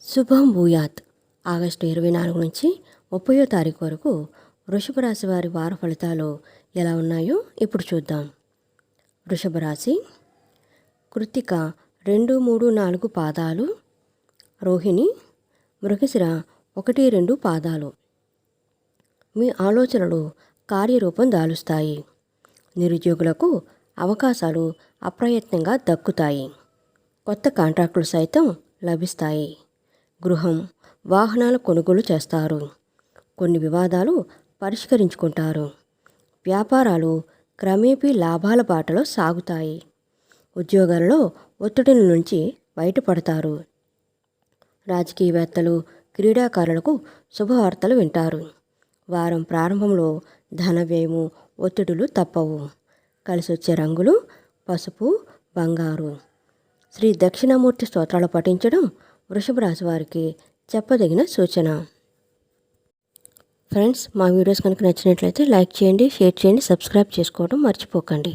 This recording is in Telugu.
శుభం భూయాత్. ఆగస్టు 24 నుంచి 30వ తారీఖు వరకు వృషభ రాశి వారి వార ఫలితాలు ఎలా ఉన్నాయో ఇప్పుడు చూద్దాం. వృషభ రాశి కృత్తిక 2, 3, 4 పాదాలు, రోహిణి మృగశిర 1, 2 పాదాలు. మీ ఆలోచనలు కార్యరూపం దాలుస్తాయి. నిరుద్యోగులకు అవకాశాలు అప్రయత్నంగా దక్కుతాయి. కొత్త కాంట్రాక్టులు సైతం లభిస్తాయి. గృహం, వాహనాల కొనుగోలు చేస్తారు. కొన్ని వివాదాలు పరిష్కరించుకుంటారు. వ్యాపారాలు క్రమేపీ లాభాల బాటలో సాగుతాయి. ఉద్యోగాలలో ఒత్తిడిల నుంచి బయటపడతారు. రాజకీయవేత్తలు, క్రీడాకారులకు శుభవార్తలు వింటారు. వారం ప్రారంభంలో ధన వ్యయము, ఒత్తిడులు తప్పవు. కలిసొచ్చే రంగులు పసుపు, బంగారు. శ్రీ దక్షిణామూర్తి స్తోత్రాలు పఠించడం వృషభ రాశి వారికి చెప్పదగిన సూచన. ఫ్రెండ్స్, మా వీడియోస్ కనుక నచ్చినట్లయితే లైక్ చేయండి, షేర్ చేయండి, సబ్స్క్రైబ్ చేసుకోవడం మర్చిపోకండి.